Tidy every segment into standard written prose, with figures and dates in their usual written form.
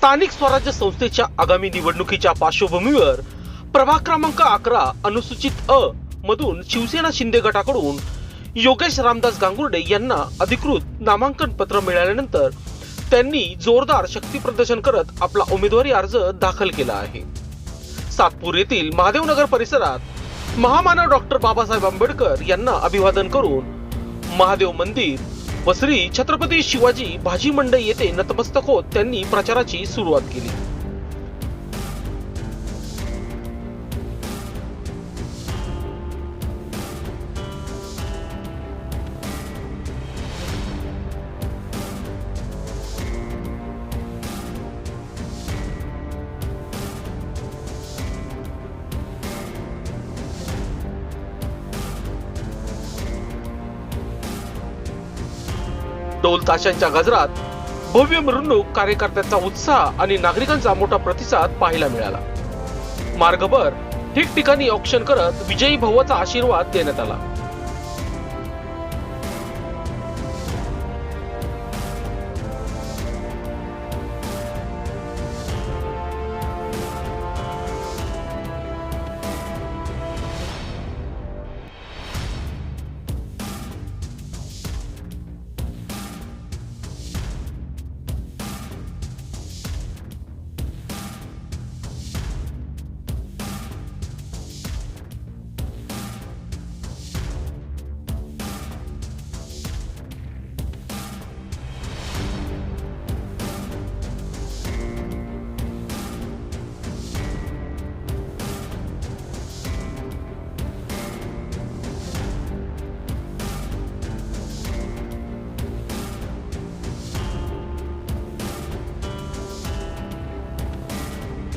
स्थानिक स्वराज्य संस्थेच्या आगामी निवडणुकीच्या पार्श्वभूमीवर प्रभाग क्रमांक 11 अनुसूचित अ मधून शिवसेना शिंदे गटाकडून योगेश रामदास गांगुर्डे यांना अधिकृत नामांकन पत्र मिळाल्यानंतर त्यांनी जोरदार शक्ती प्रदर्शन करत आपला उमेदवारी अर्ज दाखल केला आहे। सातपूर येथील महादेवनगर परिसरात महामानव डॉक्टर बाबासाहेब आंबेडकर यांना अभिवादन करून महादेव मंदिर व श्री छत्रपती शिवाजी भाजी मंडई येथे नतमस्तक होत त्यांनी प्रचाराची सुरुवात केली। ढोल ताशांच्या गजरात भव्य मिरवणूक, कार्यकर्त्यांचा उत्साह आणि नागरिकांचा मोठा प्रतिसाद पाहायला मिळाला। मार्गभर ठिकठिकाणी औक्षण करत विजयी भावाचा आशीर्वाद देण्यात आला।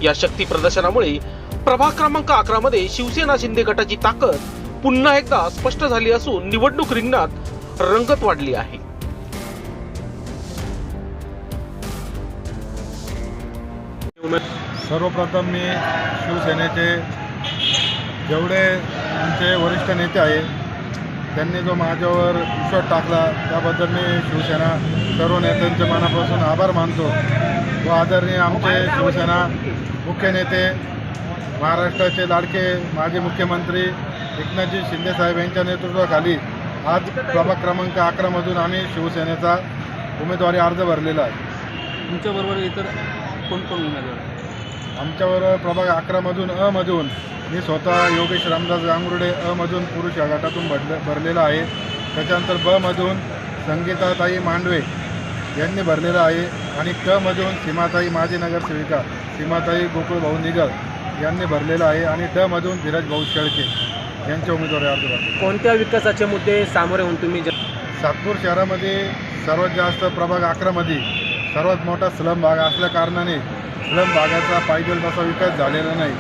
या शक्ती प्रदर्शनामुळे प्रभाग क्रमांक 11 मध्ये शिवसेना शिंदे गटाची ताकद पुन्हा एकदा स्पष्ट झाली असून निवडणूक रिंगणात रंगत वाढली आहे। सर्वप्रथम मी शिवसेनेचे जेवढे आमचे वरिष्ठ नेते आहेत त्यांनी जो माझ्यावर विश्वास टाकला त्याबद्दल मी शिवसेना सर्व नेत्यांचे मनापासून आभार मानतो। व आदरणीय आमचे शिवसेना मुख्य नेते महाराष्ट्राचे लाडके माजी मुख्यमंत्री एकनाथजी शिंदे साहेब यांच्या नेतृत्वाखाली आज प्रभाग क्रमांक 11 मधून आम्ही शिवसेनेचा उमेदवारी अर्ज भरलेला आहे। तुमच्याबरोबर इतर कोण कोण उमेदवार? आमच्यावर प्रभाग 11 मधून अ मधून मी स्वतः योगेश रामदास गांगुर्डे अ मधून पुरुष या गटातून भरलेला आहे। त्याच्यानंतर ब मधून संगीताताई मांडवे यांनी भरलेला आहे आणि क मधून सीमाताई माजी नगरसेविका सीमाताई गोकुळभाऊ निगळ यांनी भरलेला आहे आणि ड मधून धीरज भाऊ शेळके यांच्या उमेदवारी अर्ज भरले। कोणत्या विकासाचे मुद्दे सामोरे होऊन तुम्ही सातपूर शहरामध्ये सर्वात जास्त प्रभाग 11 मध्ये सर्वात मोठा स्लम भाग असल्या कारणाने स्लम भागाचा पाहिजे तसा विकास झालेला नाही।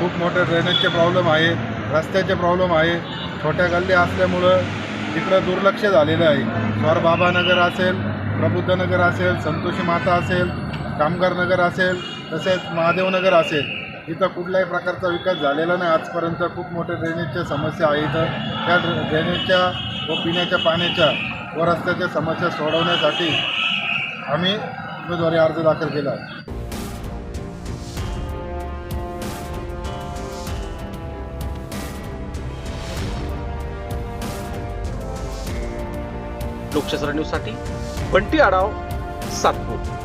खूप मोठे ड्रेनेजचे प्रॉब्लेम आहे, रस्त्याचे प्रॉब्लेम आहे, छोट्या गल्ली असल्यामुळं तिकडं दुर्लक्ष झालेलं आहे। स्वर बाबानगर असेल, प्रबुद्धनगर असेल, संतोषी माता असेल, कामगार नगर असेल, तसेच महादेवनगर असेल, इथं कुठल्याही प्रकारचा विकास झालेला नाही आजपर्यंत। खूप मोठे ड्रेनेजच्या समस्या आहेत। त्या ड्रेनेजच्या व पिण्याच्या पाण्याच्या व रस्त्याच्या समस्या सोडवण्यासाठी आम्ही उमेदवारी अर्ज दाखल केला आहे। लोकशास्त्र न्यूज साठी बंटी आढाव, सातपूर।